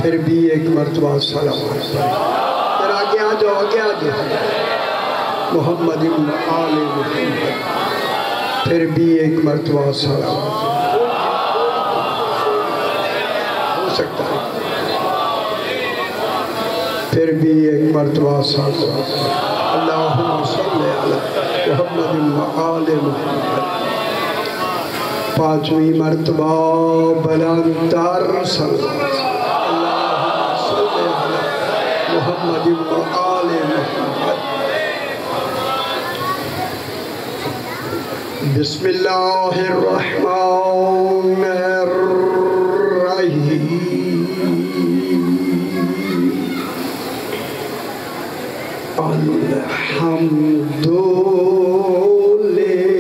پھر بھی ایک مرتبہ صلوات پڑھیں۔ پھر آگے آ جاؤ، آگے آ جاؤ۔ محمد آل محمد، پھر بھی ایک مرتبہ صلوات ہو سکتا ہے، پھر بھی ایک مرتبہ صلوات۔ اللہم صلی علی محمد آل محمد، پانچویں مرتبہ بلند تر صلوات۔ محمد و آل محمد۔ بسم اللہ الرحمن الرحیم۔ الحمد للہ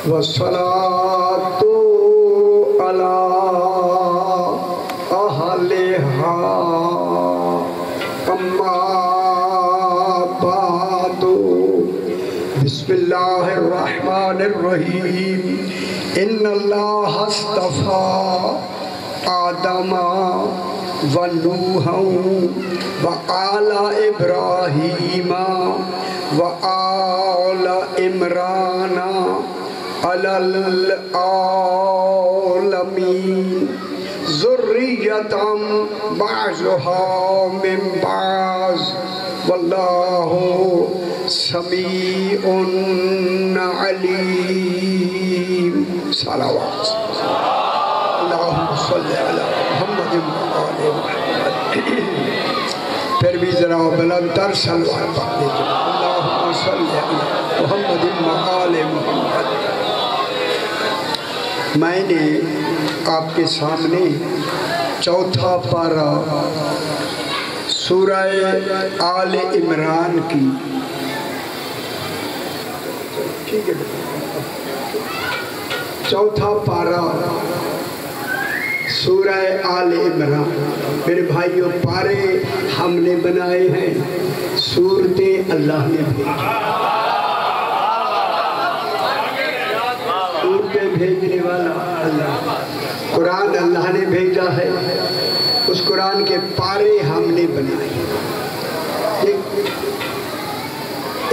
والصلاة علی اما بعد۔ بسم اللہ الرحمن الرحیم۔ ان اللہ اصطفیٰ آدم و نوح و آل ابراہیم و آل عمران علی العالمین، ذریۃ بعضها من بعض، واللہ سمیع علیم۔ صلوات۔ اللہم صلی علی محمد و آل محمد۔ پھر بھی ذرا بلند تر صلوات پڑھ لیجیے۔ اللہم صلی علی محمد و آل محمد۔ میں نے آپ کے سامنے چوتھا پارہ سورہ آل عمران کی چوتھا پارہ سورہ آل عمران۔ میرے بھائیوں، پارے ہم نے بنائے ہیں، سورتیں اللہ نے بھیجی۔ سورتیں بھیجنے والا اللہ، قرآن اللہ نے بھیجا ہے، اس قرآن کے پارے ہم نے بنائے۔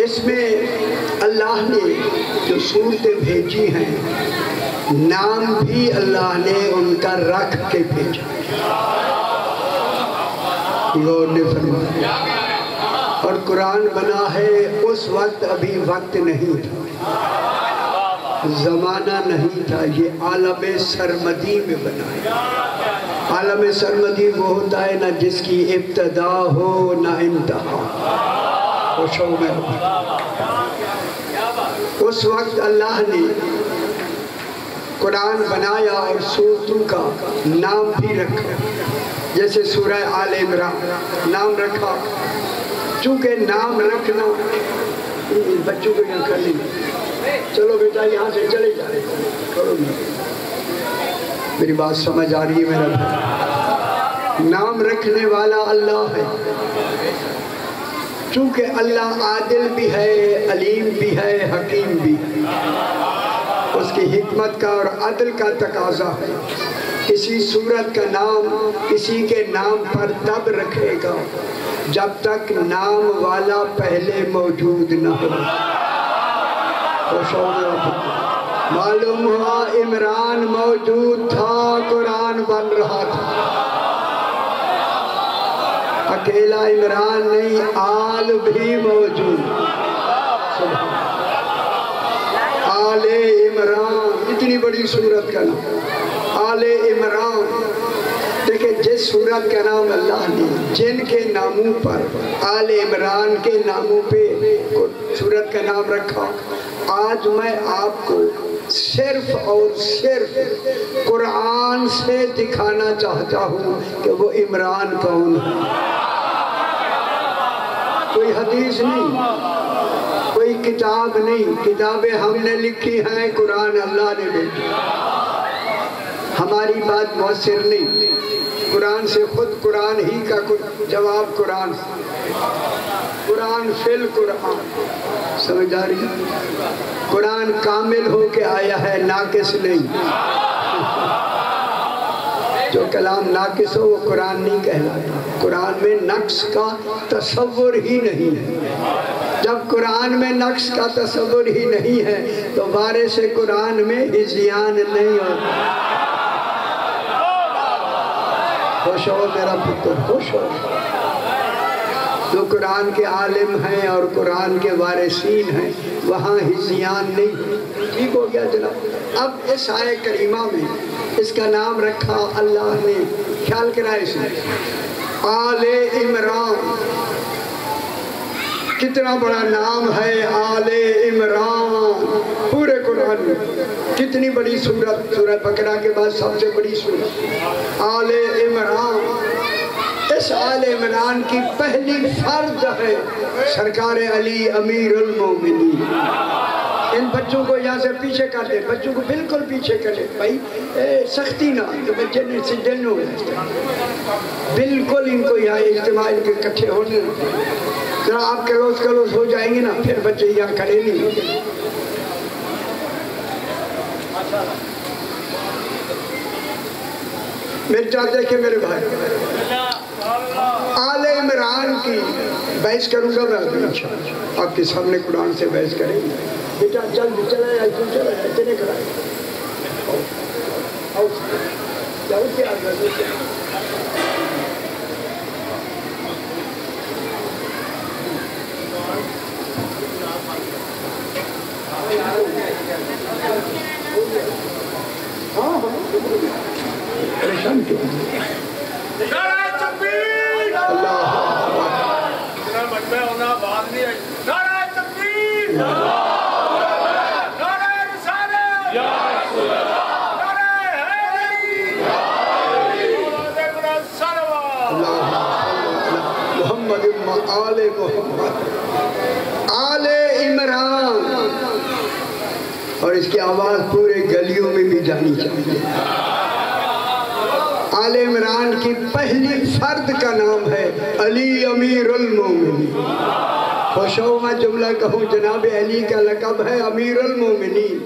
اس میں اللہ نے جو سورتیں بھیجی ہیں، نام بھی اللہ نے ان کا رکھ کے بھیجا۔ غور نے فرمایا، اور قرآن بنا ہے اس وقت، ابھی وقت نہیں تھا، زمانہ نہیں تھا، یہ عالم سرمدی میں بنا ہے۔ عالم سرمدی وہ ہوتا ہے نہ جس کی ابتدا ہو نہ انتہا، خوشو میں ہو۔ اس وقت اللہ نے قرآن بنایا اور سورتوں کا نام بھی رکھا، جیسے سورہ آل عمران نام رکھا، چونکہ نام رکھنا بچوں کو یہاں کر لیں، چلو بیٹا یہاں سے چلے جائے، کرو میری بات سمجھ آ رہی ہے میرا بھائی؟ نام رکھنے والا اللہ ہے، چونکہ اللہ عادل بھی ہے، علیم بھی ہے، حکیم بھی ہے۔ اس کی حکمت کا اور عدل کا تقاضا ہے، کسی صورت کا نام کسی کے نام پر تب رکھے گا جب تک نام والا پہلے موجود نہ ہو۔ معلوم ہوا عمران موجود تھا، قرآن بن رہا تھا۔ اکیلا عمران نہیں، آل بھی موجود۔ آل عمران، اتنی بڑی سورت کا نام آل عمران۔ دیکھیں، جس سورت کا نام اللہ نے جن کے ناموں پر، آل عمران کے ناموں پہ سورت کا نام رکھا، آج میں آپ کو صرف اور صرف قرآن سے دکھانا چاہتا ہوں کہ وہ عمران کون ہے۔ کوئی حدیث نہیں، کوئی کتاب نہیں، کتابیں ہم نے لکھی ہیں، قرآن اللہ نے بھیجا۔ ہماری بات مؤثر نہیں، قرآن سے خود قرآن ہی کا جواب قرآن سے، قرآن فی القرآن۔ سمجھ آ رہی ہے؟ قرآن کامل ہو کے آیا ہے، ناقص نہیں۔ جو کلام ناقص ہو وہ قرآن نہیں کہلاتا. قرآن میں نقص کا تصور ہی نہیں ہے. جب قرآن میں نقص کا تصور ہی نہیں ہے تو وارث قرآن میں ہذیان نہیں ہوتا. خوش ہو میرا پتر، خوش ہو. جو قرآن کے عالم ہیں اور قرآن کے وارثین ہیں وہاں ہذیان نہیں. ٹھیک ہو گیا جناب. اب اس آیہ کریمہ میں اس کا نام رکھا اللہ نے، خیال کرا اس میں آل عمران. کتنا بڑا نام ہے آل عمران پورے قرآن میں. کتنی بڑی سورت، سورہ بقرہ کے بعد سب سے بڑی سورت آل عمران. اس آل عمران کی پہلی فرد ہے سرکار علی امیر المومنین. ان بچوں کو یہاں سے پیچھے کر دے، بچوں کو بالکل پیچھے کر دے بھائی، سختی نہ تو بچے نے سجن ہو گئے. بالکل ان کو یہاں اجتماع ان کے اکٹھے ہونے ذرا آپ کلوز ہو جائیں گے نا پھر بچے یہاں کھڑے نہیں ہوگے. میرے چاہتے دیکھیں میرے بھائی، آل عمران کی بحث کروں گا میں ابھی انشاءاللہ. آپ کے سامنے قرآن سے بحث کریں گے. بیٹا چل چلا جائے، کیوں چلا جائے، اتنے کھڑا ہے. آؤ جاؤ کیا پریشان کیوں محمد آل محمد آل عمران. اور اس کی آواز پورے گلیوں میں بھی جانی چاہیے. آل عمران کی پہلی فرد کا نام ہے علی امیر المومنین. خوش ہو میں جملہ کہوں، جناب علی کا لقب ہے امیر المومنین.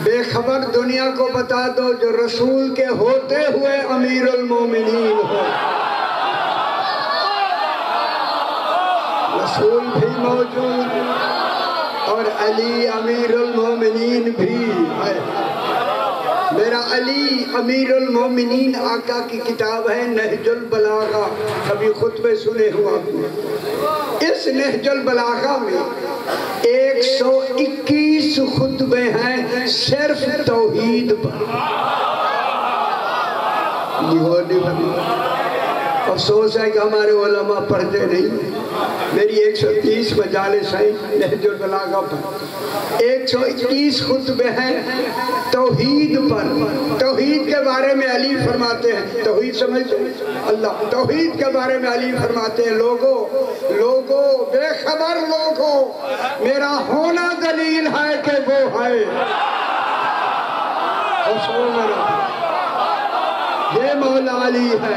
بے خبر دنیا کو بتا دو جو رسول کے ہوتے ہوئے امیر المومنین ہو. رسول بھی موجود اور علی امیر المومنین بھی ہے. میرا علی امیر المومنین آقا کی کتاب ہے نہج البلاغہ. کبھی خطبے سنے ہو آپ نے؟ اس نہج البلاغہ میں 121 خطبے ہیں صرف توحید پر. افسوس ہے کہ ہمارے علماء پڑھتے نہیں. میری 130 مجالس ہیں نہج البلاغہ پر. 121 خطبے ہیں توحید پر. توحید کے بارے میں علی فرماتے ہیں، توحید سمجھتے اللہ، توحید کے بارے میں علی فرماتے ہیں لوگوں بے خبر لوگوں، میرا ہونا دلیل ہے کہ وہ ہے. یہ مولا علی ہے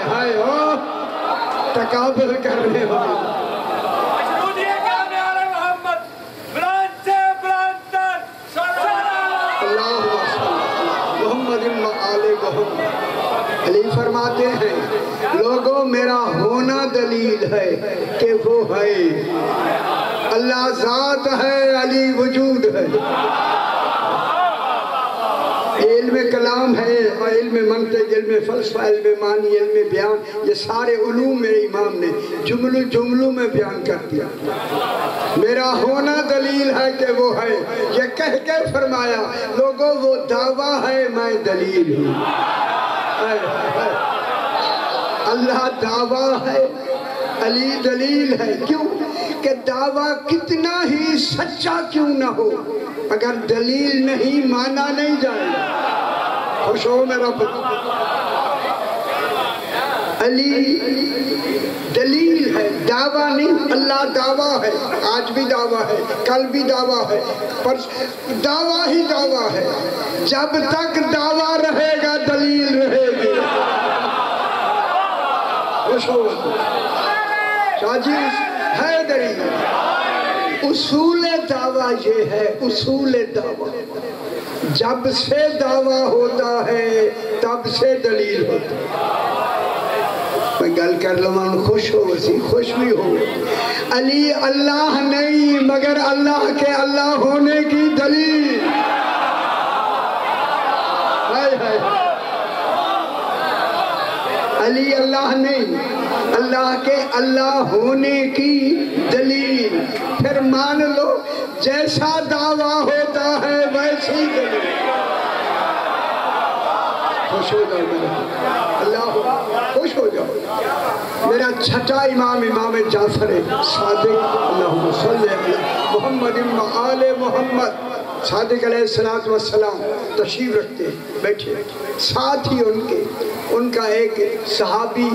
تکابر کرنے والا. علی فرماتے ہیں لوگوں میرا ہونا دلیل ہے کہ وہ ہے. اللہ ذات ہے، علی وجود ہے. علم کلام ہے، علم منطق، علم فلسفہ، علم معنی، علم بیان، یہ سارے علوم میرے امام نے جملوں میں بیان کر دیا. میرا ہونا دلیل ہے کہ وہ ہے. یہ کہہ کے فرمایا لوگوں وہ دعویٰ ہے میں دلیل ہوں. اللہ دعویٰ ہے، علی دلیل ہے. کیوں کہ دعویٰ کتنا ہی سچا کیوں نہ ہو، اگر دلیل نہیں مانا نہیں جائے. خوش ہو میرا علی دلیل ہے، دعویٰ نہیں. اللہ دعویٰ ہے، آج بھی دعویٰ ہے، کل بھی دعویٰ ہے، پر دعویٰ ہی دعویٰ ہے. جب تک دعویٰ رہے گا دلیل رہے گی. خوش ہو شاہ جی ہے دلیل. اصول دعویٰ یہ ہے، اصول دعویٰ جب سے دعویٰ ہوتا ہے تب سے دلیل ہوتا ہے۔ میں گل کر لوں خوش ہو وسی خوش بھی ہو۔ علی اللہ نہیں مگر اللہ کے اللہ ہونے کی دلیل۔ علی اللہ نہیں، اللہ کے اللہ ہونے کی دلیل۔ پھر مان لو جیسا دعویٰ ہوتا ہے ویسی دلیل۔ خوش ہو جاؤ میرا اللہ، خوش ہو جاؤ۔ میرا چھٹا امام جعفر صادق اللہم صلی علی محمد و آل محمد صادق علیہ السلام تشریف رکھتے ہیں، بیٹھے۔ ساتھ ہی ان کا ایک صحابی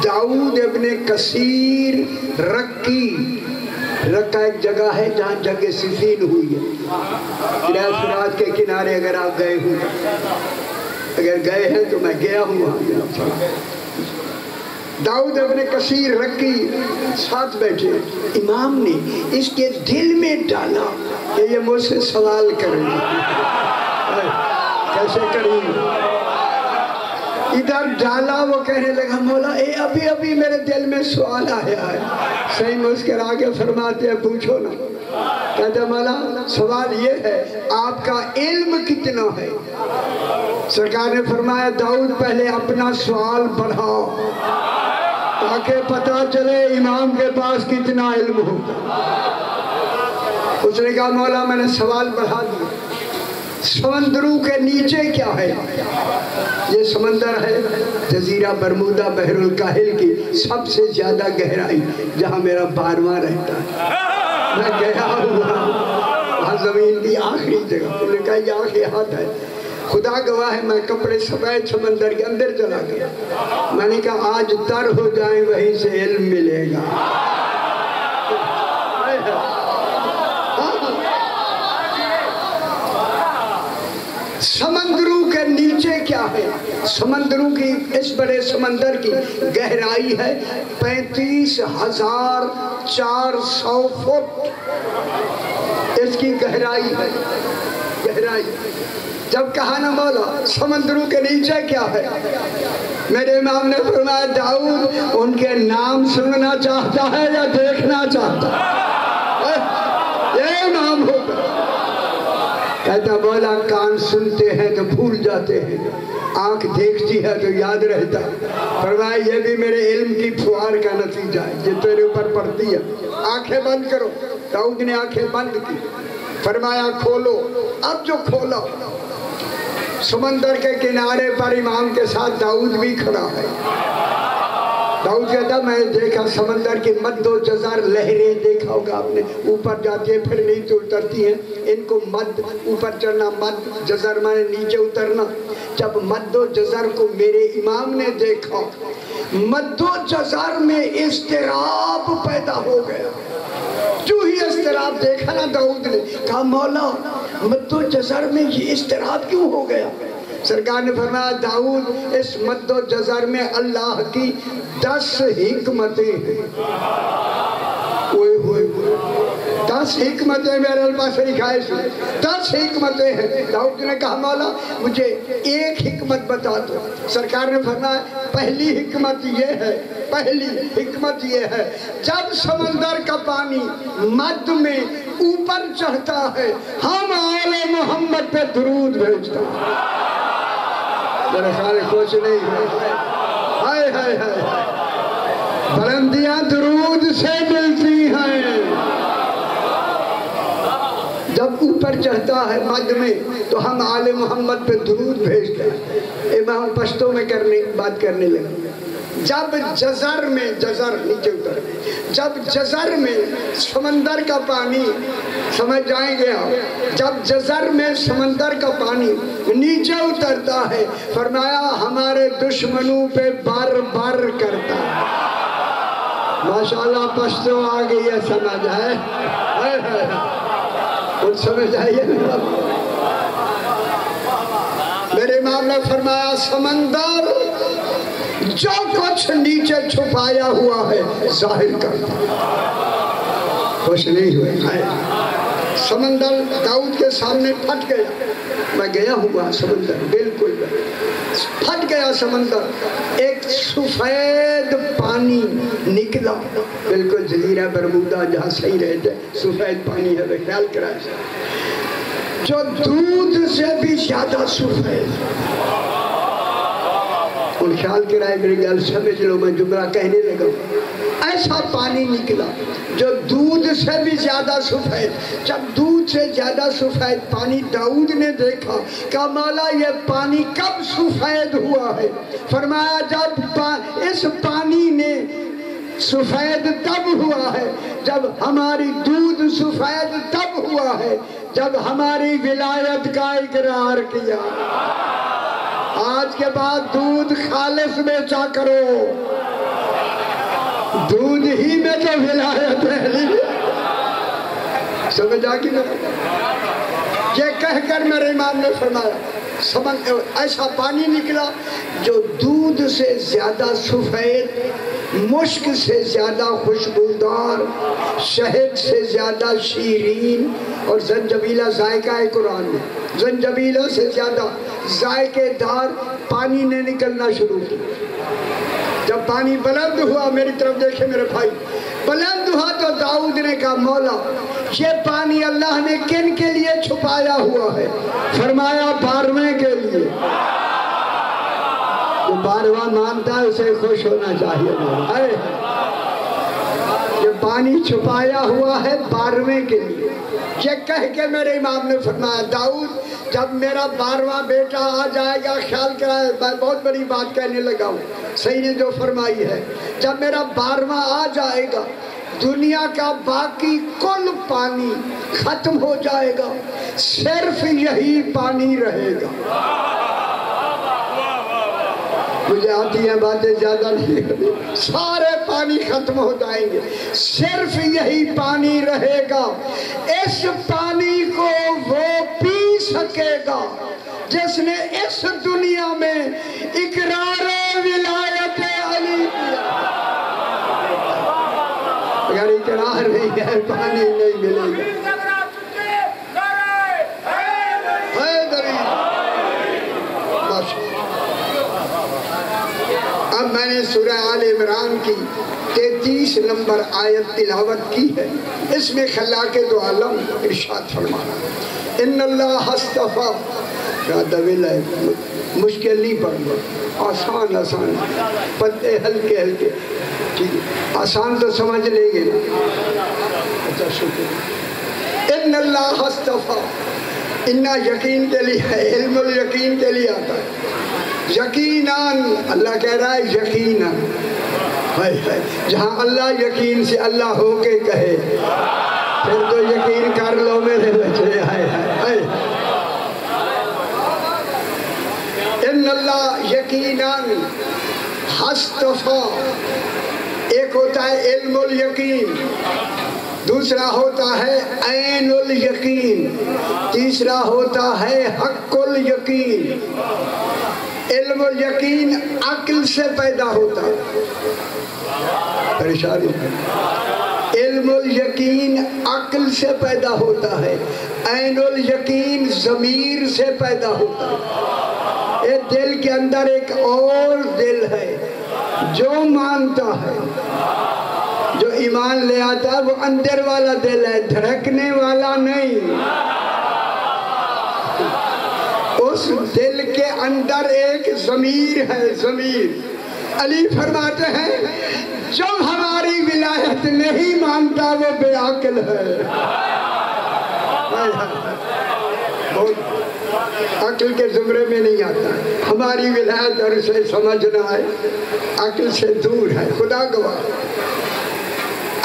داؤد ابن کثیر رکی، رکا ایک جگہ ہے جہاں جنگ صفین ہوئی ہے، دریا فرات کے کنارے۔ اگر آپ گئے ہوں، اگر گئے ہیں تو میں گیا ہوں وہاں۔ داؤد ابن کثیر رکی ساتھ بیٹھے۔ امام نے اس کے دل میں ڈالا کہ یہ مجھ سے سوال کریں گے، کیسے کریں گے؟ ادھر ڈالا، وہ کہنے لگا مولا ابھی میرے دل میں سوال آیا ہے۔ صحیح مسکرا کے فرماتے ہیں پوچھو نا۔ کہتے مولا سوال یہ ہے آپ کا علم کتنا ہے؟ سرکار نے فرمایا داؤد پہلے اپنا سوال بڑھاؤ تاکہ پتہ چلے امام کے پاس کتنا علم ہوتا۔ اس نے کہا مولا میں نے سوال بڑھا دیا، سمندروں کے نیچے کیا ہے؟ یہ سمندر ہے جزیرہ برمودا بحر الکاہل کی سب سے زیادہ گہرائی، جہاں میرا بارواں رہتا ہے۔ میں گیا ہوں وہاں زمین کی آخری جگہ۔ انہوں نے کہا یہ آخری ہاتھ ہے۔ خدا گواہ ہے میں کپڑے سفید سمندر کے اندر چلا گیا۔ میں نے کہا آج تر ہو جائیں وہیں سے علم ملے گا۔ سمندروں کے نیچے کیا ہے؟ سمندروں کی اس بڑے سمندر کی گہرائی ہے 35,400 فٹ۔ اس کی گہرائی ہے، گہرائی۔ جب کہا نا مولا سمندروں کے نیچے کیا ہے، میرے امام نے فرمایا داؤد ان کے نام سننا چاہتا ہے یا دیکھنا چاہتا ہے؟ یہ امام ہوتا۔ کہتا مولا کان سنتے ہیں تو بھول جاتے ہیں، آنکھ دیکھتی ہے تو یاد رہتا۔ فرمایا یہ بھی میرے علم کی پھوار کا نتیجہ ہے، یہ تیرے اوپر پڑتی ہے۔ آنکھیں بند کرو۔ داؤد نے آنکھیں بند کی، فرمایا کھولو۔ اب جو کھولا سمندر کے کنارے پر امام کے ساتھ داؤد بھی کھڑا ہے۔ داؤد کہتا میں نے دیکھا سمندر کی مد و جزر لہریں، دیکھا ہوگا آپ نے، اوپر جاتی ہیں پھر نیچے اترتی ہیں۔ ان کو مد اوپر چڑھنا، مد جزر مانے نیچے اترنا۔ جب مد و جزر کو میرے امام نے دیکھا، مد و جزر میں اضطراب پیدا ہو گیا۔ جو ہی اضطراب دیکھا نا داؤد نے کہا مولا مد و جزر میں یہ اضطراب کیوں ہو گیا؟ سرکار نے فرمایا داؤد اس مد و جزر میں اللہ کی 10 حکمتیں ہیں۔ 10 حکمتیں میرے پاس لکھا ہے، 10 حکمتیں ہیں۔ داؤد نے کہا مولا مجھے ایک حکمت بتا دو۔ سرکار نے فرمایا پہلی حکمت یہ ہے، پہلی حکمت یہ ہے جب سمندر کا پانی مد میں اوپر چڑھتا ہے ہم آل محمد پہ درود بھیجتا ہے۔ میرے خیال کچھ نہیں ہے، ہائے ہائے ہائے، بلندیاں درود سے ملتی ہیں۔ جب اوپر چڑھتا ہے مد میں تو ہم آل محمد پہ درود بھیجتے ہیں۔ امام پشتوں میں بات کرنے لگے۔ جب جزر میں، جزر نیچے اتر، جب جزر میں سمندر کا پانی، سمجھ جائیں گے آپ، جب جزر میں سمندر کا پانی نیچے اترتا ہے فرمایا ہمارے دشمنوں پہ بر بر کرتا ہے۔ ماشاءاللہ پشتو آ گئی ہے، سمجھ ہے، کچھ سمجھ آئیے۔ میرے امام نے فرمایا سمندر جو کچھ نیچے چھپایا ہوا ہے ظاہر کرتا ہے۔ خوش نہیں ہوئے. سمندر داؤد کے سامنے پھٹ گیا. میں گیا ہوا سمندر، بالکل پھٹ گیا سمندر. ایک سفید پانی نکلا، بالکل جزیرہ برمودا جہاں صحیح رہتے، سفید پانی ہے. خیال کرائے جو دودھ سے بھی زیادہ سفید. اور خیال کرائے میری گل سمجھ لو، میں جملہ کہنے لگا. ایسا پانی نکلا جو دودھ سے بھی زیادہ سفید. جب دودھ سے زیادہ سفید پانی داؤد نے دیکھا، کہا مولا یہ پانی کب سفید ہوا ہے؟ فرمایا جب اس پانی نے سفید تب ہوا ہے جب ہماری دودھ سفید تب ہوا ہے جب ہماری ولایت کا اقرار کیا. آج کے بعد دودھ خالص بیچا کرو، دودھ ہی میں تو ولایت ہے. سمجھ آ گئی نا؟ یہ کہہ کر میرے امام نے فرمایا ایسا پانی نکلا جو دودھ سے زیادہ سفید، مشک سے زیادہ خوشبودار، شہد سے زیادہ شیرین، اور زنجبیلہ ذائقہ ہے قرآن میں. زنجبیلہ سے زیادہ ذائقے دار پانی نے نکلنا شروع کیا. جب پانی بلند ہوا، میری طرف دیکھے میرے بھائی، بلند ہوا تو داؤد نے کہا مولا یہ پانی اللہ نے کن کے لیے چھپایا ہوا ہے؟ فرمایا 12ویں کے لیے. جو 12واں مانتا ہے اسے خوش ہونا چاہیے. یہ پانی چھپایا ہوا ہے 12ویں کے لیے. یہ کہہ کے میرے امام نے فرمایا داؤد جب میرا 12واں بیٹا آ جائے گا، خیال کرائے میں بہت بڑی بات کہنے لگا ہوں، صحیح نے جو فرمائی ہے، جب میرا 12واں آ جائے گا دنیا کا باقی کل پانی ختم ہو جائے گا، صرف یہی پانی رہے گا. مجھے آتی ہیں باتیں زیادہ نہیں، سارے پانی ختم ہو جائیں گے، صرف یہی پانی رہے گا. اس پانی کو وہ پی سکے گا جس نے اس دنیا میں اقرار ولایت علی کیا. اگر اقرار نہیں ہے پانی نہیں ملے گا. اب میں نے سورہ آل عمران کی 33 نمبر آیت تلاوت کی ہے. اس میں خلاق دو عالم ارشاد فرمانا ان اللہ اصطفیٰ. طویل ہے، مشکل نہیں پڑھنا، آسان آسان، پتے ہلکے ہلکے. ٹھیک ہے، آسان تو سمجھ لیں گے نا. اچھا شکر. ان اللہ اصطفیٰ، انا یقین کے لیے ہے، علم الیقین کے لیے آتا ہے. یقیناً اللہ کہہ رہا ہے یقیناً. جہاں اللہ یقین سے اللہ ہو کے کہے پھر تو یقین کر لو میرے بچے. ان اللہ یقیناً اصطفیٰ. ایک ہوتا ہے علم الیقین، دوسرا ہوتا ہے عین الیقین، تیسرا ہوتا ہے حق الیقین. علم الیقین عقل سے پیدا ہوتا ہے. پریشانی. علم الیقین عقل سے پیدا ہوتا ہے، عین الیقین ضمیر سے پیدا ہوتا ہے. یہ دل کے اندر ایک اور دل ہے جو مانتا ہے، جو ایمان لے آتا ہے، وہ اندر والا دل ہے، دھڑکنے والا نہیں. اس دل کے اندر ایک ضمیر ہے، ضمیر. علی فرماتے ہیں جو ہماری ولایت نہیں مانتا وہ بے عقل ہے. عقل کے زمرے میں نہیں آتا. ہماری ولایت اور اسے سمجھنا ہے عقل سے دور ہے. خدا گواہ.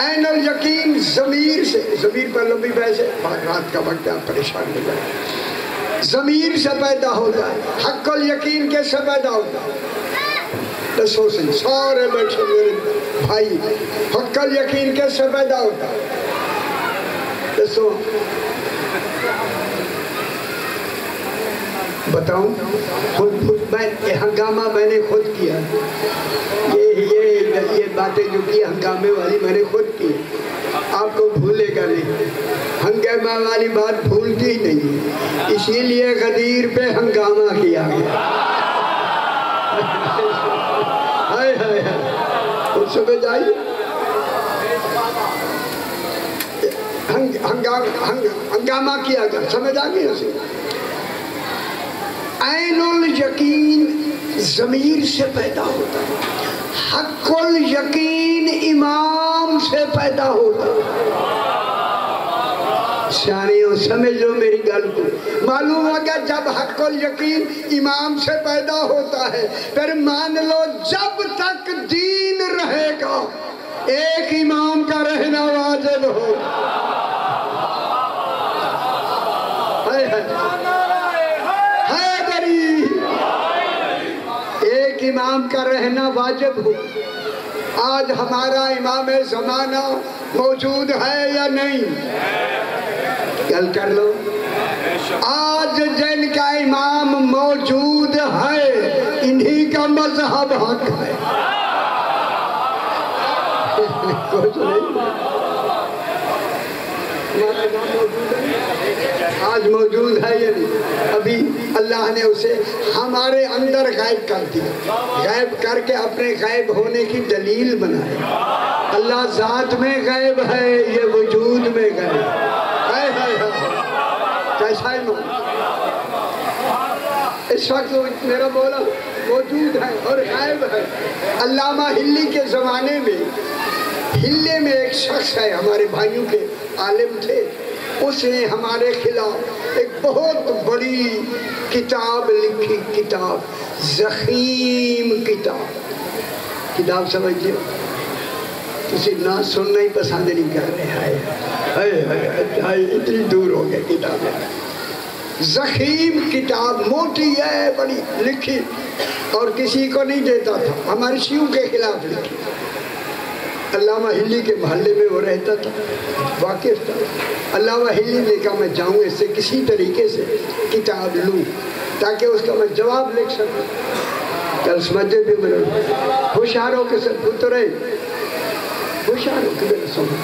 عین الیقین ضمیر سے، ضمیر پر لمبی بحث ہے، رات کا وقت آپ پریشان ہو جائے. ضمیر سے پیدا ہوتا ہے. حق الیقین کیسے پیدا ہوتا ہے؟ دسو سے سارے بیٹھے میرے بھائی، حق الیقین کیسے پیدا ہوتا ہے؟ دسو بتاؤں. میں ہنگامہ میں نے خود کیا. یہ باتیں جو کی ہنگامے والی میں نے خود کی. آپ کو بھولے گا نہیں، ہنگامہ والی بات بھولتی ہی نہیں، اسی لیے غدیر پہ ہنگامہ کیا گیا۔ ہائے ہائے ہائے، اس سمجھ آئیے، ہنگامہ کیا گیا، سمجھ آ گئی اسے۔ عین الیقین ضمیر سے پیدا ہوتا ہے، حق الیقین امام سے پیدا ہوتا ہے۔ سیانیوں سمجھ لو میری گل کو، معلوم ہوگا جب حق الیقین امام سے پیدا ہوتا ہے، پھر مان لو جب تک دین رہے گا ایک امام کا رہنا واجب ہوگا۔ ایک امام کا رہنا واجب ہو۔ آج ہمارا امام زمانہ موجود ہے یا نہیں؟ گل کر لو، آج جن کا امام موجود ہے انہی کا مذہب حق ہے۔ کچھ نہیں، آج موجود ہے یا نہیں؟ ابھی اللہ نے اسے ہمارے اندر غائب کر دیا، غائب کر کے اپنے غائب ہونے کی دلیل بنائے۔ اللہ ذات میں غائب ہے، یہ وجود میں غائب ہے۔ کیسا ایمان؟ اس وقت میرا مولا موجود ہے اور غائب ہے۔ علامہ ہلی کے زمانے میں، ہلے میں ایک شخص ہے، ہمارے بھائیوں کے عالم تھے، اس نے ہمارے خلاف ایک بہت بڑی کتاب لکھی، کتاب زخیم کتاب سمجھئے، کسی نہ سننا ہی پسند نہیں کر رہے ہیں، اتنی دور ہو گئے کتابیں۔ زخیم کتاب موٹی ہے، بڑی لکھی، اور کسی کو نہیں دیتا تھا، ہمارے شیعوں کے خلاف لکھی۔ علامہ ہلی کے محلے میں وہ رہتا تھا، واقف تھا۔ علامہ ہلی نے کہا میں جاؤں اس سے کسی طریقے سے کتاب لوں تاکہ اس کا میں جواب لکھ سکوں۔ کل سمجھے بھی میرے ہوشیاروں کے ساتھ پترے، ہوشیاروں کے میرے سمجھ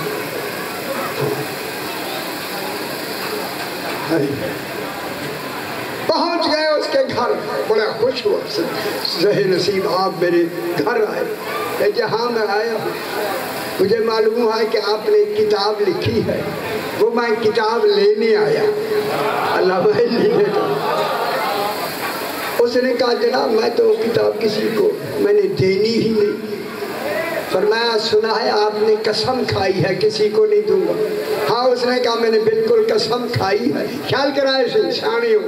پہنچ گئے اس کے گھر، بڑا خوش ہوا، زہر نصیب آپ میرے گھر آئے۔ کہ جہاں میں آیا ہوں مجھے معلوم ہوا کہ آپ نے ایک کتاب لکھی ہے، وہ میں کتاب لینے آیا۔ علامہ ہلی نے کہا، اس نے کہا جناب میں تو وہ کتاب کسی کو میں نے دینی ہی نہیں۔ فرمایا سنا ہے آپ نے قسم کھائی ہے کسی کو نہیں دوں گا؟ ہاں، اس نے کہا میں نے بالکل قسم کھائی ہے۔ خیال کرائے سے شانیوں،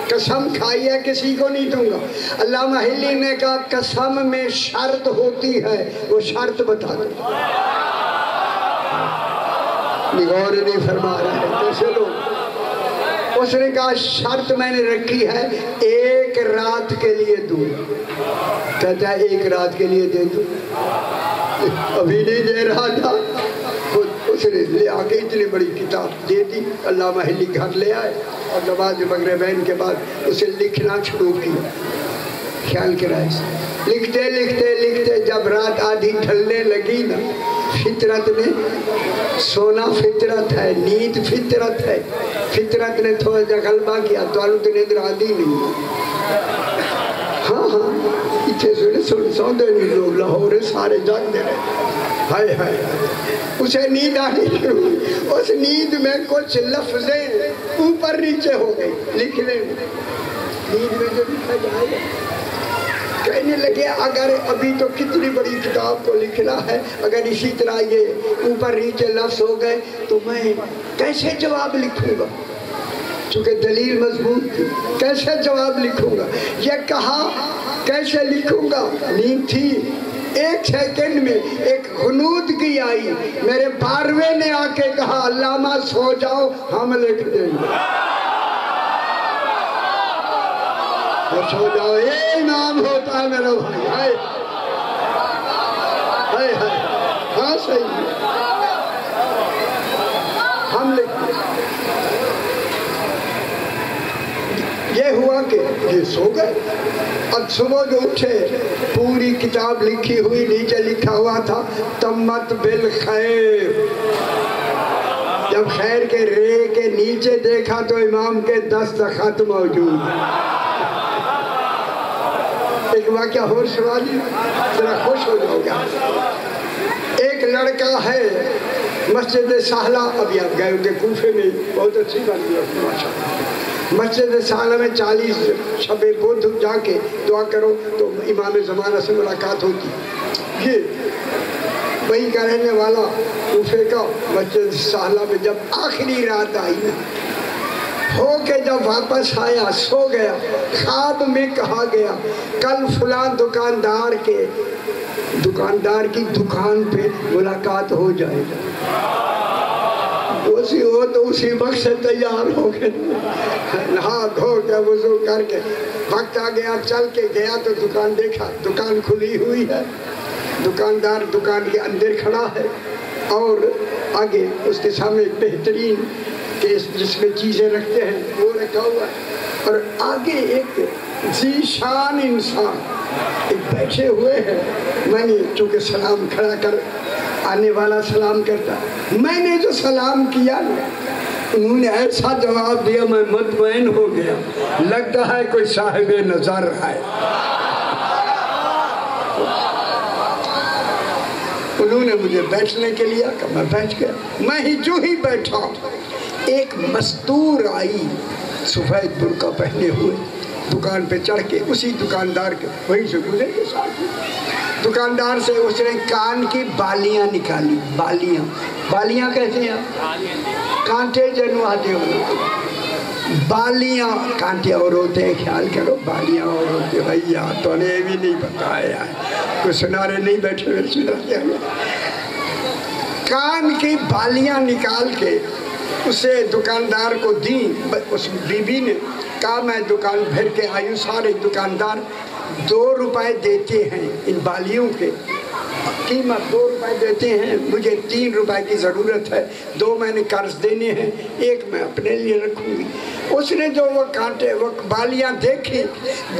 قسم کھائی ہے کسی کو نہیں دوں گا۔ علامہ ہلی نے کہا قسم میں شرط ہوتی ہے، وہ شرط بتا دو۔ غور نہیں فرما رہا ہے کیسے لوگ۔ اس نے کہا شرط میں نے رکھی ہے ایک رات کے لیے دوں۔ کہتا ہے ایک رات کے لیے دے دوں؟ ابھی نہیں دے رہا تھا، اس نے لے آگے اتنی بڑی کتاب دے دی۔ علامہ ہلی گھر لے آئے اور نماز مغربین کے بعد اسے لکھنا شروع کیا۔ خیال کرائے سے لکھتے لکھتے لکھتے جب رات آدھی ڈھلنے لگی نا، فطرت نے، سونا فطرت ہے، نیند فطرت ہے، فطرت نے تھوڑا جا غلبہ کیا تو آلو تو نیند آدھی نہیں۔ ہاں اتنے سوندے نہیں لوگ، لاہور سارے جاگ دے رہے۔ ہائے ہائے، اسے نیند آنی شروع ہوئی۔ اس نیند میں کچھ لفظیں اوپر نیچے ہو گئی لکھنے میں۔ نیند میں جو لکھا جائے کہنے لگے اگر ابھی تو کتنی بڑی کتاب کو لکھنا ہے، اگر اسی طرح یہ اوپر نیچے لفظ ہو گئے تو میں کیسے جواب لکھوں گا؟ چونکہ دلیل مضبوط تھی، کیسے جواب لکھوں گا؟ یہ کہا کیسے لکھوں گا؟ نیند تھی۔ ایک سیکنڈ میں ایک غنودگی آئی، میرے باروے نے آ کے کہا علامہ سو جاؤ ہم لکھ دیں گے۔ سو جاؤ، یہ امام ہوتا ہے میرا بھائی۔ ہائے ہائے ہائے، ہاں صحیح ہے، ہم لکھ دیں۔ یہ ہوا کہ یہ سو گئے۔ اب صبح جو اٹھے پوری کتاب لکھی ہوئی، نیچے لکھا ہوا تھا تمت بالخیر۔ جب خیر کے رے کے نیچے دیکھا تو امام کے دستخط موجود. ایک واقعہ اور سنا دی، ذرا خوش ہو جاؤ گا. ایک لڑکا ہے مسجد سہلہ، ابھی آپ گئے ہوتے کوفے میں، بہت اچھی بات ہے ماشاءاللہ. مسجد سہلہ میں 40 شب بدھ جا کے دعا کرو تو امام زمانہ سے ملاقات ہوتی. یہ وہی کا رہنے والا کوفے کا، مسجد سہلہ میں جب آخری رات آئی نا، ہو کے جب واپس آیا سو گیا. خواب میں کہا گیا کل فلاں دکاندار کی دکان پہ ملاقات ہو جائے گا. اسی ہو تو اسی وقت سے تیار ہو گئے، نہا دھو کے وضو کر کے وقت آ گیا. چل کے گیا تو دکان دیکھا، دکان کھلی ہوئی ہے، دکاندار دکان کے اندر کھڑا ہے اور آگے اس کے سامنے بہترین کیس جس میں چیزیں رکھتے ہیں وہ رکھا ہوا ہے، اور آگے ایک ذیشان انسان ایک بیٹھے ہوئے ہیں. میں نے چونکہ سلام کھڑا کر آنے والا سلام کرتا، میں نے جو سلام کیا انہوں نے ایسا جواب دیا میں مطمئن ہو گیا، لگتا ہے کوئی صاحب نظر ہے. انہوں نے مجھے بیٹھنے کے لیے کہا، میں بیٹھ گیا. میں ہی جو ہی بیٹھا ایک مزدور آئی سفید برقع پہنے ہوئے، دکان پہ چڑھ کے اسی دکاندار کے وہیں سے گزر کے ساتھ دکاندار سے اس نے کان کی بالیاں نکالی. بالیاں کہتے ہیں کانٹے جنو آتے ہو، بالیاں کانٹے اور ہوتے ہیں، خیال کرو بالیاں اور ہوتے ہیں. بھیا تو نے بھی نہیں بتایا ہے، کوئی سنارے نہیں بیٹھے ہوئے سناتے ہیں. کان کی بالیاں نکال کے اسے دکاندار کو دیں. اس بی بی نے کہا میں دکان بھر کے آئی ہوں. سارے دکاندار 2 روپے دیتے ہیں، ان بالیوں کے قیمت 2 روپے دیتے ہیں، مجھے 3 روپے کی ضرورت ہے، 2 میں نے قرض دینے ہیں، 1 میں اپنے لیے رکھوں گی. اس نے جو وہ کانٹے وہ بالیاں دیکھی،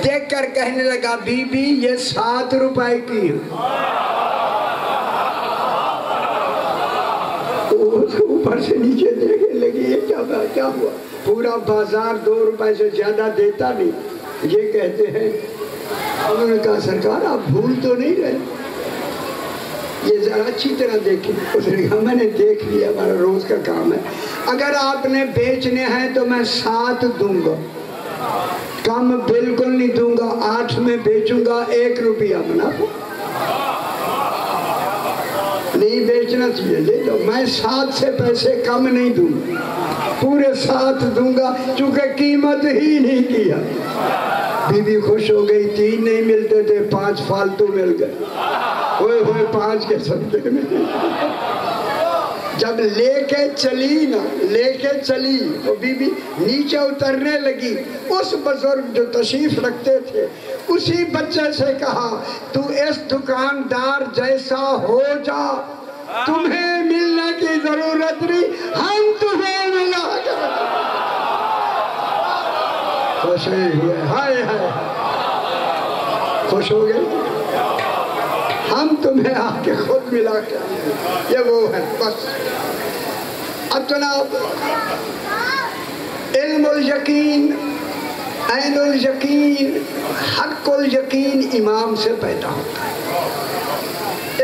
دیکھ کر کہنے لگا بی بی یہ 7 روپے کی ہیں. اوپر سے نیچے دیکھنے لگی یہ کیا ہوا؟ پورا بازار 2 روپے سے زیادہ دیتا نہیں، یہ کہتے ہیں. انہوں نے کہا سرکار آپ بھول تو نہیں رہے، یہ ذرا اچھی طرح دیکھیں. اس نے کہا میں نے دیکھ لیا، ہمارا روز کا کام ہے، اگر آپ نے بیچنے ہیں تو میں 7 دوں گا، کم بالکل نہیں دوں گا، 8 میں بیچوں گا، 1 روپیہ منافع. نہیں بیچنا چاہیے لے لو، میں 7 سے پیسے کم نہیں دوں گا، پورے 7 دوں گا، چونکہ قیمت ہی نہیں کیا. بی بی خوش ہو گئی، 3 نہیں ملتے تھے 5 فالتو مل گئے. ہوئے 5 کے صدقے میں. جب لے کے چلی تو بی بی نیچے اترنے لگی. اس بزرگ جو تشریف رکھتے تھے اسی بچے سے کہا تو اس دکاندار جیسا ہو جا، تمہیں ملنے کی ضرورت نہیں، ہم تمہیں ملا کر. خوش ہوئے، ہائے ہائے خوش ہو گئے، ہم تمہیں آ کے خود ملا کے. یہ وہ ہے بس. اب جناب علم الیقین، عین الیقین، حق الیقین امام سے پیدا ہوتا ہے.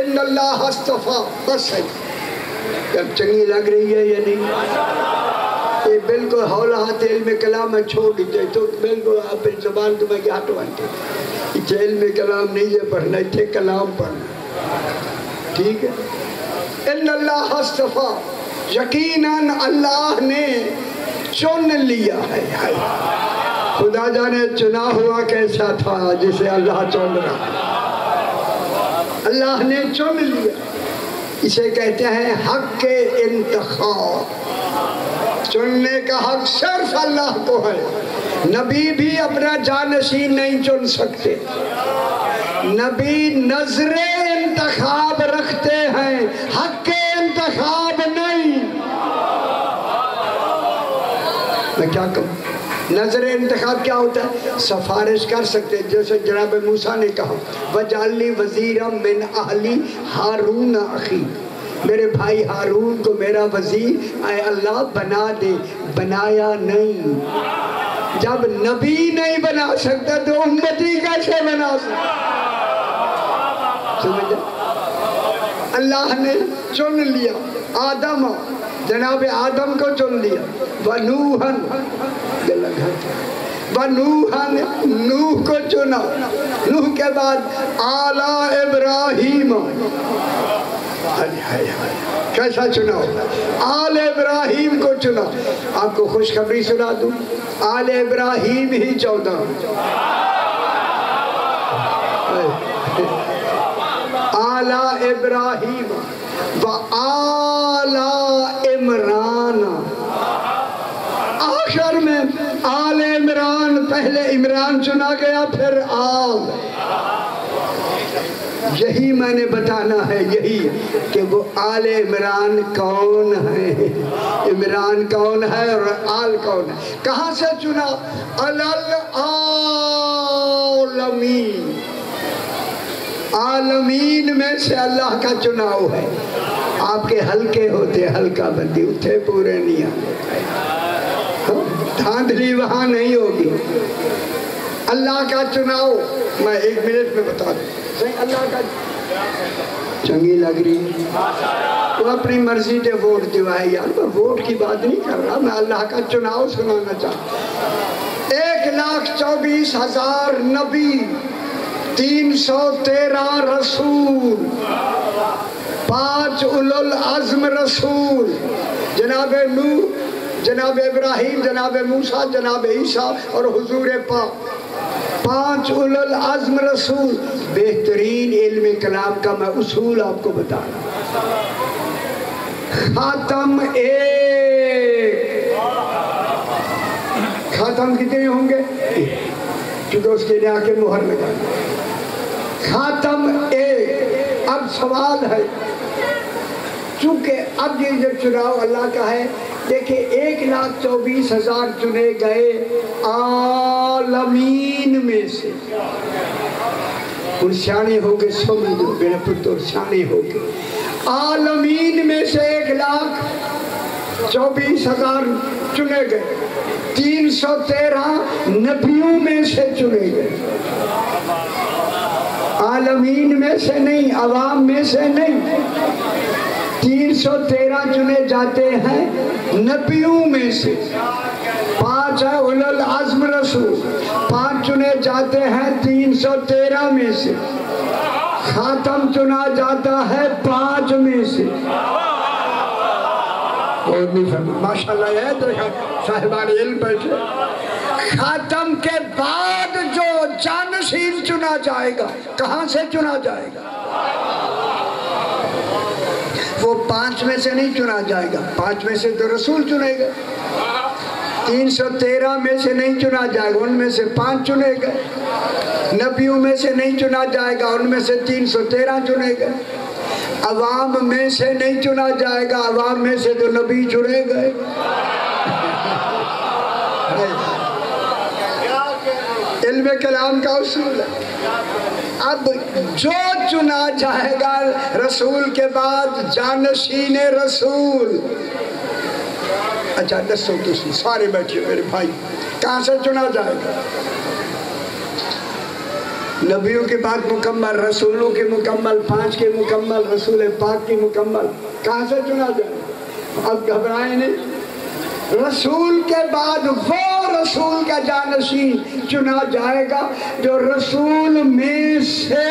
ان اللہ اصطفیٰ، بس ہے. جب چنگی لگ رہی ہے یا نہیں، یہ بالکل ہولہات علم کلام میں چھوڑ دیتے تو بالکل آپ زبان تمہیں کیا ہٹوانتے. یہ علم کلام نہیں ہے پڑھنا، یہ کلام پڑھنا، ٹھیک ہے. ان اللہ اصطفیٰ، یقیناً اللہ نے چن لیا ہے. خدا جانے چنا ہوا کیسا تھا جسے اللہ چن رہا ہے. اللہ نے چن لیا، اسے کہتے ہیں حق کے انتخاب. چننے کا حق صرف اللہ کو ہے. نبی بھی اپنا جانشین نہیں چن سکتے، نبی نظر انتخاب رکھتے ہیں، حق کے انتخاب نہیں. میں کیا کہوں، نظر انتخاب کیا ہوتا ہے؟ سفارش کر سکتے، جیسے جناب موسیٰ نے کہا وَجَعَلْنِي وَزِيرًا مِّنْ أَهْلِي هَارُونَ أَخِي. میرے بھائی ہارون کو میرا وزیر اے اللہ بنا دے، بنایا نہیں۔ جب نبی نہیں بنا سکتا تو امتی کیسے بنا سکتا؟ سمجھا؟ اللہ نے چن لیا آدم، جناب آدم کو چن لیا، وَنُوحًا نوح کو چنا، نوح کے بعد آل ابراہیم، کیسا چنا ہوگا؟ آل ابراہیم کو چنا۔ آپ کو خوشخبری سنا دوں، آل ابراہیم ہی 14، آل ابراہیم و آل عمران، آخر میں آل عمران، پہلے عمران چنا گیا پھر آل۔ یہی میں نے بتانا ہے، یہی کہ وہ آل عمران کون ہے، عمران کون ہے اور آل کون ہے۔ کہاں سے چنا؟ العالمین، عالمین میں سے اللہ کا چناؤ ہے۔ آپ کے ہلکے ہوتے حلقہ بندی اتھے پورے نہیں آتے، دھاندلی وہاں نہیں ہوگی۔ اللہ کا چناؤ میں 1 منٹ میں بتا دوں، اللہ کا چنگی لگ رہی، وہ اپنی مرضی سے ووٹ دیوائے، یار میں ووٹ کی بات نہیں کر رہا، میں اللہ کا چناؤ سنانا چاہتا۔ 1,24,000 نبی، 313 رسول، 5 اولو العزم رسول، جناب نوح، جناب ابراہیم، جناب موسیٰ، جناب عیسیٰ اور حضور پاک، 5 اولو العزم رسول۔ بہترین علم کلام کا میں اصول آپ کو بتا رہا ہوں۔ خاتم 1، خاتم کتنے ہوں گے؟ کیونکہ اس کے لیے آ کے مہر لگا، خاتم 1۔ اب سوال ہے، چونکہ اب یہ جب چناؤ اللہ کا ہے، دیکھیں 1,24,000 چنے گئے عالمین میں سے۔ ان سیانے ہو گئے، سمجھو میرے پتر سیانے ہو گئے، عالمین میں سے 1,24,000 چنے گئے، 313 نبیوں میں سے چنے گئے، عالمین میں سے نہیں، عوام میں سے نہیں۔ 313 چنے جاتے ہیں نبیوں میں سے، 5 ہے اولو العزم رسول، 5 چنے جاتے ہیں 313 میں سے، خاتم چنا جاتا ہے 5 میں سے۔ ماشاءاللہ یہ دیکھا صاحبان علم بیٹھے، خاتم کے بعد جو جانشین چنا جائے گا، کہاں سے چنا جائے گا؟ وہ 5 میں سے نہیں چنا جائے گا، 5 میں سے تو رسول چنے گا، 313 میں سے نہیں چنا جائے گا، ان میں سے 5 چنے گئے، نبیوں میں سے نہیں چنا جائے گا، ان میں سے 313 چنے گئے، عوام میں سے نہیں چنا جائے گا، عوام میں سے تو نبی چنے گئے۔ علم کلام کا اصول ہے۔ اب جو چنا جائے گا رسول کے بعد جانشین رسول۔ اچھا دسو تسی سارے بیٹھے میرے بھائی، کہاں سے چنا جائے گا؟ نبیوں کے بعد مکمل، رسولوں کے مکمل، 5 کے مکمل، رسول پاک کی مکمل، کہاں سے چنا جائے گا؟ اب گھبرائیں نہیں، رسول کے بعد وہ رسول کا جانشین چنا جائے گا جو رسول میں سے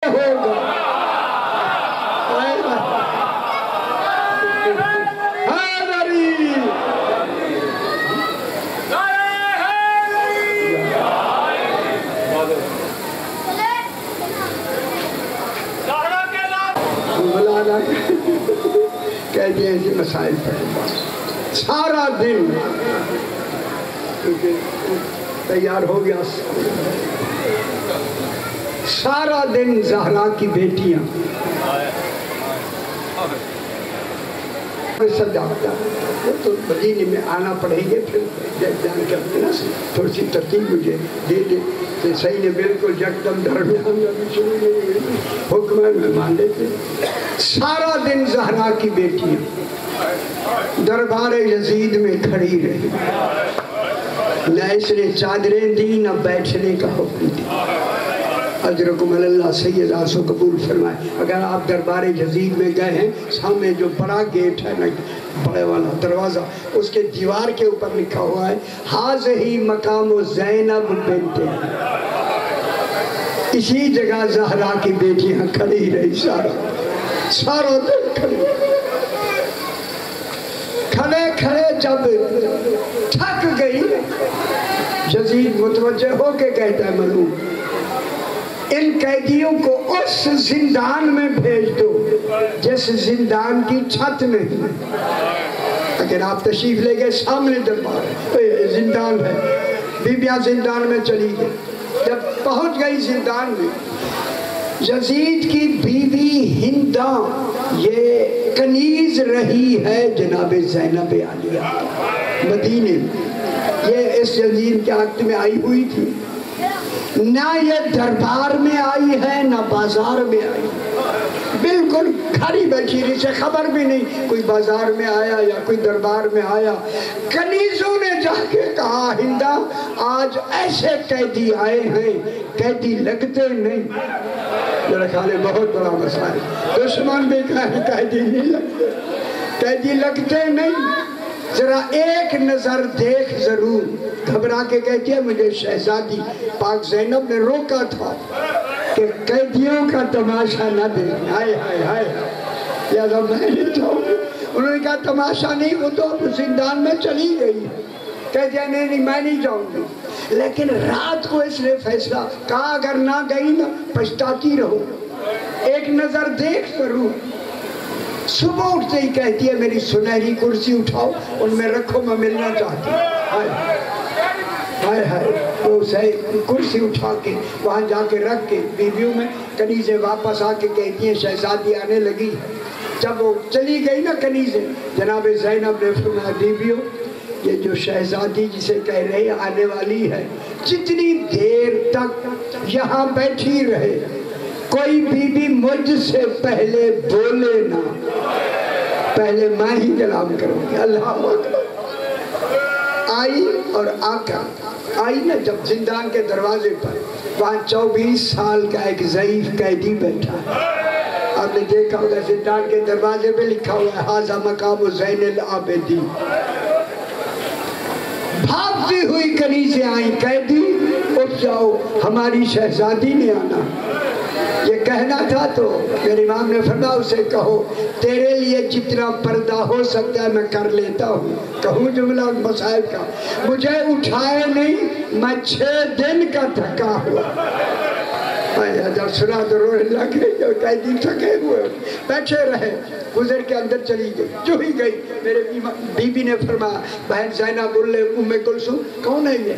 ہوگا۔ کہتے ہیں کہ مسائل پڑھیں سارا دن، تیار ہو گیا، سارا دن زہرا کی بیٹیاں سب جانتا وہ تو مدینے میں آنا پڑیں گے، پھر جان کے اپنے نا تھوڑی سی ترتیب مجھے دے دے کہ صحیح نے بالکل یکدم درمیان شروع نہیں حکم میں مان لیتے۔ سارا دن زہرا کی بیٹیاں دربار یزید میں کھڑی رہی، نہ اس نے چادریں دی نہ بیٹھنے کا حکم دیا۔ اجرکم اللہ سید آسو قبول فرمائے۔ اگر آپ دربار یزید میں گئے ہیں، سامنے جو بڑا گیٹ ہے نا، بڑے والا دروازہ، اس کے دیوار کے اوپر لکھا ہوا ہے حاضہی مقام زینب بنت، اسی جگہ زہرا کی بیٹیاں کھڑی رہی، سارا دن کھڑی۔ کھڑے کھڑے جب تھک گئی، یزید متوجہ ہو کے کہتا ہے ملعون ان قیدیوں کو اس زندان میں بھیج دو جس زندان کی چھت نہیں۔ اگر آپ تشریف لے گئے سامنے دربار ہے، زندان ہے، بیبیاں زندان میں چلی گئی۔ جب پہنچ گئی زندان میں، یزید کی بیوی ہندہ یہ کنیز رہی ہے جناب زینب عالیہ مدینے میں، یہ اس یزید کے وقت میں آئی ہوئی تھی، نہ یہ دربار میں آئی ہے نہ بازار میں آئی، بالکل کھڑی بیٹھی رہی، سے خبر بھی نہیں کوئی بازار میں آیا یا کوئی دربار میں آیا۔ کنیزوں نے جا کے کہا ہندہ آج ایسے قیدی آئے ہیں، قیدی لگتے نہیں۔ میرا خیال ہے بہت بڑا مسئلہ ہے، دشمن بھی کہیں قیدی نہیں لگتے، قیدی لگتے نہیں، ذرا ایک نظر دیکھ ضرور۔ گھبرا کے کہتی ہے مجھے شہزادی پاک زینب نے روکا تھا کہ قیدیوں کا تماشا نہ دیکھیں۔ ہائے ہائے ہائے، لہذا میں نہیں جاؤں گی۔ انہوں نے کہا تماشا نہیں، وہ تو زندان میں چلی گئی۔ کہتی ہے نہیں میں نہیں جاؤں گی، لیکن رات کو اس نے فیصلہ کہا اگر نہ گئی نا پچھتاتی رہو، ایک نظر دیکھ ضرور۔ صبح اٹھتے ہی کہتی ہے میری سنہری کرسی اٹھاؤ، ان میں رکھو، میں ملنا چاہتی ہوں۔ ہائے ہائے، وہ کرسی اٹھا کے وہاں جا کے رکھ کے بیویوں میں کنیزیں واپس آ کے کہتی ہیں شہزادی آنے لگی۔ جب وہ چلی گئی نا کنیزیں، جناب زینب نے فرمایا بیویوں یہ جو شہزادی جسے کہہ رہے آنے والی ہے، جتنی دیر تک یہاں بیٹھی رہے کوئی بی بی مجھ سے پہلے بولے نہ، پہلے میں ہی کلام کروں گی۔ اللہ اکبر۔ آئی اور آقا آئی نا جب زندان کے دروازے پر، وہاں 24 سال کا ایک ضعیف قیدی بیٹھا ہے۔ آپ نے دیکھا ہوگا زندان کے دروازے پہ لکھا ہوا ہے ھذا مقام زین العابدین۔ بھاگتی ہوئی کنیزیں آئیں، قیدی اٹھ جاؤ ہماری شہزادی نے آنا۔ یہ کہنا تھا تو میرے امام نے فرمایا اسے کہو تیرے لیے جتنا پردہ ہو سکتا ہے میں کر لیتا ہوں۔ کہوں جملہ مصائب کا، مجھے اٹھائے نہیں، میں 6 دن کا تھکا ہوا۔ جب سنا تو رونے لگے، قیدی تھکے ہوئے بیٹھے رہے، گزر کے اندر چلی گئی۔ جو ہی گئی میرے بی بی نے فرمایا بہن زینب ام کلثوم کون ہے یہ؟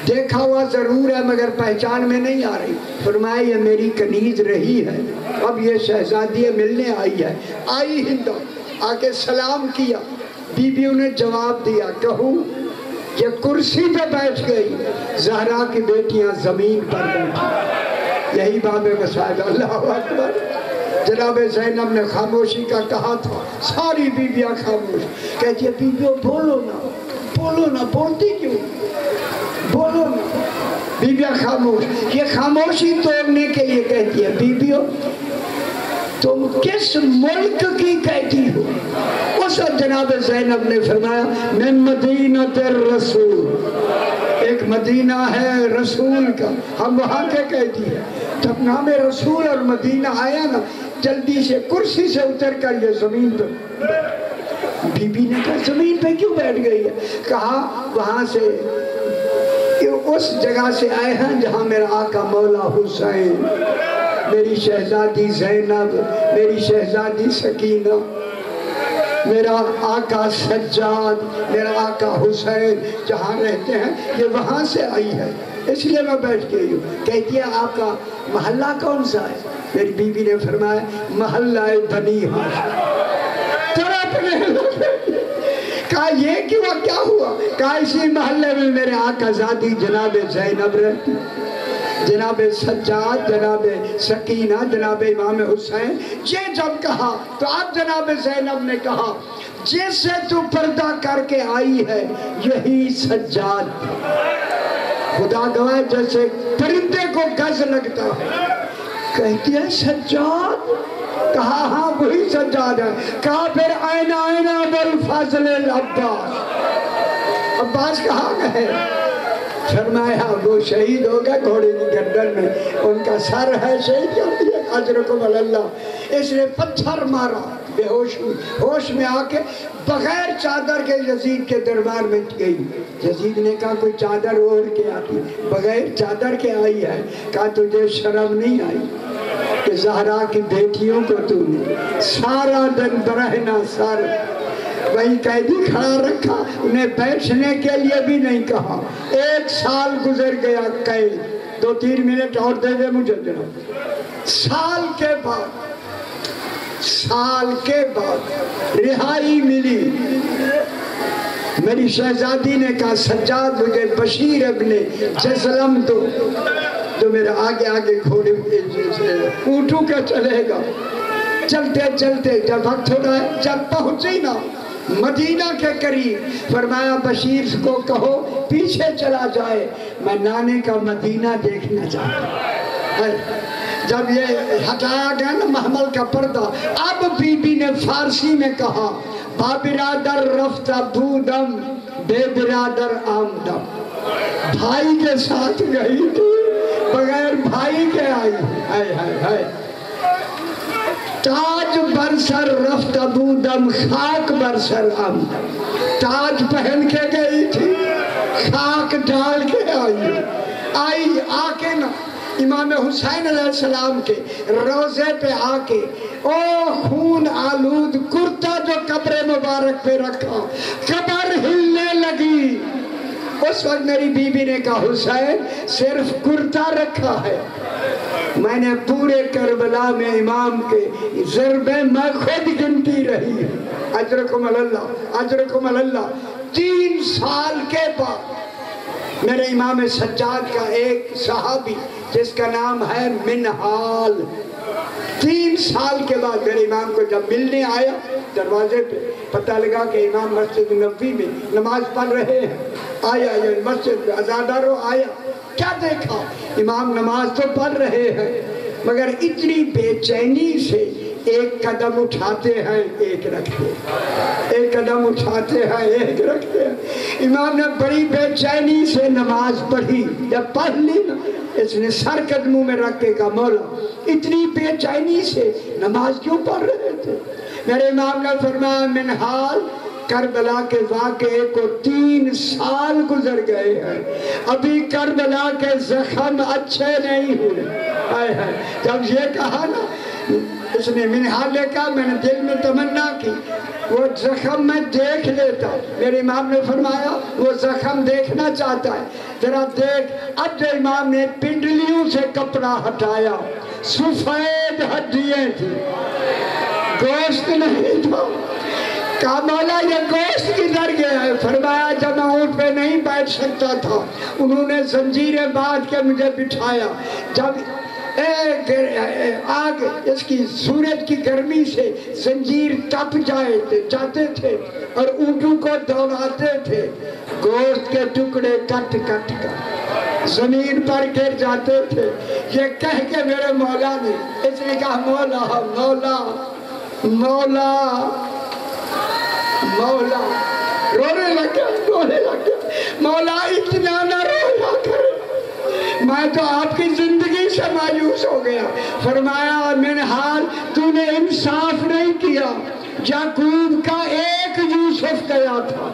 دیکھا ہوا ضرور ہے مگر پہچان میں نہیں آ رہی۔ فرمایا یہ میری کنیز رہی ہے، اب یہ شہزادی ملنے آئی ہے۔ آئی ہندو آ کے سلام کیا، بیویوں نے جواب دیا کہوں یہ کرسی پہ بیٹھ گئی، زہرا کی بیٹیاں زمین پر بیٹھی۔ یہی باب مسائل۔ اللہ اکبر۔ جناب زینب نے خاموشی کا کہا تھا، ساری بیویاں خاموش۔ کہتی ہے بیویوں بولو نا، بولو نا، بولتی کیوں؟ بولو نا۔ بیویاں خاموش۔ یہ خاموشی توڑنے کے لیے کہتی ہے بیویوں تم کس ملک کی قیدی ہو؟ اس وقت جناب زینب نے فرمایا من مدینۃ الرسول، ایک مدینہ ہے رسول کا، ہم وہاں کے قیدی ہیں۔ جب نام رسول اور مدینہ آیا نا جلدی سے کرسی سے اتر کر یہ زمین پر، بی بی نے کہا زمین پہ کیوں بیٹھ گئی ہے؟ کہا وہاں سے اس جگہ سے آئے ہیں جہاں میرا آقا مولا حسین، میری شہزادی زینب، میری شہزادی سکینہ، میرا آقا سجاد، میرا آقا حسین جہاں رہتے ہیں یہ وہاں سے آئی ہے، اس لیے میں بیٹھ گئی ہوں۔ کہتی ہے آپ کا محلہ کون سا ہے؟ میری بیوی نے فرمایا محلہ بنی ہاشم۔ تڑپنے لگے کہا یہ کیا ہوا؟ کہا اسی محلے میں میرے آقا زادی جناب زینب رہتی، جناب سجاد، جناب سکینہ، جناب امام حسین۔ یہ جب کہا تو اب جناب زینب نے کہا جس سے تو پردہ کر کے آئی ہے یہی سجاد، خدا گواہ جیسے پرندے کو گز لگتا ہے۔ کہتی ہے سجاد؟ کہا ہاں وہی سجاد ہے۔ کہا پھر آئینہ بالفضل العباس، عباس کہاں گئے؟ فرمایا وہ شہید ہو گئے گھوڑے کی گردن میں، ان کا سر ہے شہید کر دیا، اجرکم اللہ۔ اس نے پتھر مارا، بے ہوش ہوئی، ہوش میں آ کے بغیر چادر کے یزید کے دربار میں گئی۔ یزید نے کہا کوئی چادر اوڑھ کے آتی، بغیر چادر کے آئی ہے۔ کہا تجھے شرم نہیں آئی کہ زہرا کی بیٹیوں کو تو نے سارا دن برہنہ سر وہیں قیدی کھڑا رکھا، انہیں بیٹھنے کے لیے بھی نہیں کہا۔ 1 سال گزر گیا قید، 2-3 منٹ اور دے دے مجھے جناب۔ سال کے بعد رہائی ملی۔ میری شہزادی نے کہا سجاد مجھے بشیر ابن جسلم دو، جو میرے آگے آگے گھوڑے اونٹوں کا چلے گا۔ چلتے چلتے جب وقت ہو رہا ہے، جب پہنچی نا مدینہ کے قریب، فرمایا بشیر کو کہو پیچھے چلا جائے، میں نانے کا مدینہ دیکھنا چاہتا ہوں۔ جب یہ ہٹایا گیا نا محمل کا پردہ، اب بی بی نے فارسی میں کہا با برادر رفت بودم بے برادر آمدم، بھائی کے ساتھ گئی تھی بغیر بھائی کے آئی۔ ہائے ہائے ہائے، تاج برسر رفت بودم خاک برسر آمدم، تاج پہن کے گئی تھی خاک ڈال کے آئی آ کے نا امام حسین علیہ السلام کے روضے پہ آ کے او خون آلود کرتا جو قبر مبارک پہ رکھا، قبر ہلنے لگی۔ اس وقت میری بی بی نے کہا حسین صرف کرتا رکھا ہے، میں نے پورے کربلا میں امام کے ضربیں میں خود گنتی رہی۔ اجرکم اللہ، اجرکم اللہ۔ 3 سال کے بعد میرے امام سجاد کا ایک صحابی جس کا نام ہے منہال، 3 سال کے بعد میرے امام کو جب ملنے آیا دروازے پہ، پتہ لگا کہ امام مسجد نبوی میں نماز پڑھ رہے ہیں۔ آیا مسجد عزادارو آیا، کیا دیکھا؟ امام نماز تو پڑھ رہے ہیں مگر اتنی بے چینی سے ایک قدم اٹھاتے ہیں ایک رکھتے ہیں، ایک قدم اٹھاتے ہیں ایک رکھتے ہیں۔ امام نے بڑی بے چینی سے نماز پڑھی، جب پڑھ لی نا اس نے سر قدموں میں رکھ کے کہا مولا اتنی بے چینی سے نماز کیوں پڑھ رہے تھے؟ میرے امام نے فرمایا منہال کربلا کے واقعے کو 3 سال گزر گئے ہیں، ابھی کربلا کے زخم اچھے نہیں ہوئے۔ جب یہ کہا نا اس نے منہال نے کہا میں نے دل میں تمنا کی وہ زخم میں دیکھ لیتا۔ میرے امام نے فرمایا وہ زخم دیکھنا چاہتا ہے، ذرا دیکھ۔ اب جو امام نے پنڈلیوں سے کپڑا ہٹایا، سفید ہڈیاں تھی، گوشت نہیں تھا۔ کہا مولا یہ گوشت کدھر گیا ہے؟ فرمایا جب میں اونٹ پہ نہیں بیٹھ سکتا تھا انہوں نے زنجیریں باندھ کے مجھے بٹھایا، جب آگ اس کی سورج کی گرمی سے زنجیر تپ جاتے تھے اور اونٹوں کو دوڑاتے تھے، گوشت کے ٹکڑے کٹ کٹ کر زمین پر گر جاتے تھے۔ یہ کہہ کے میرے مولا نے اس نے کہا مولا مولا مولا مولا، رونے لگ گیا مولا اتنا نہ رویا کرے، میں تو آپ کی زندگی سے مایوس ہو گیا۔ فرمایا منہال تو نے انصاف نہیں کیا، یعقوب کا ایک یوسف گیا تھا،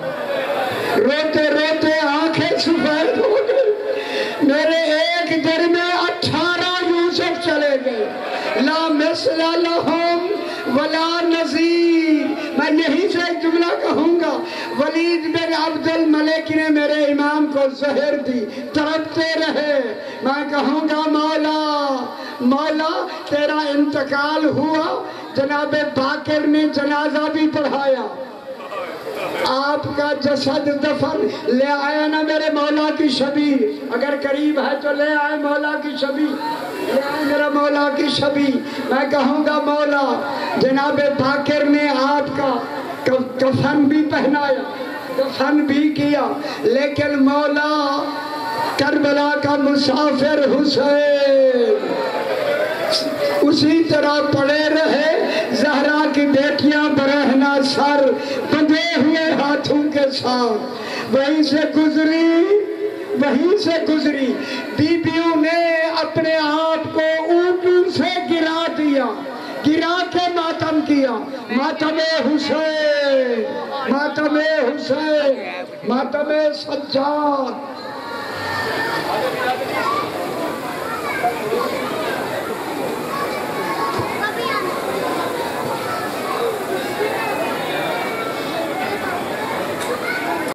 روتے روتے آنکھیں سفید ہو گئی، میرے ایک در میں 18 یوسف چلے گئے، لا مثل لہم ولا نظیر۔ میں یہیں سے ایک جملہ کہوں گا، ولید بن عبد الملک نے میرے امام کو زہر دی، تڑپتے رہے، میں کہوں گا مولا مولا تیرا انتقال ہوا، جناب باقر نے جنازہ بھی پڑھایا، آپ کا جسد دفن لے آیا نا میرے مولا کی شبیہ، اگر قریب ہے تو لے آئے مولا کی شبیہ، لے آئے میرا مولا کی شبیہ۔ میں کہوں گا مولا جناب باقر نے آپ کا کفن بھی پہنایا، کفن بھی کیا، لیکن مولا کربلا کا مسافر حسین اسی طرح پڑے رہے، زہرا کی بیٹیاں برہنہ سر بندھے ہوئے ہاتھوں کے ساتھ وہیں سے گزری، بیویوں نے اپنے آپ کو اونٹوں سے گرا دیا، گرا کے ماتم کیا، ماتم حسین، ماتم حسین، ماتم سجاد۔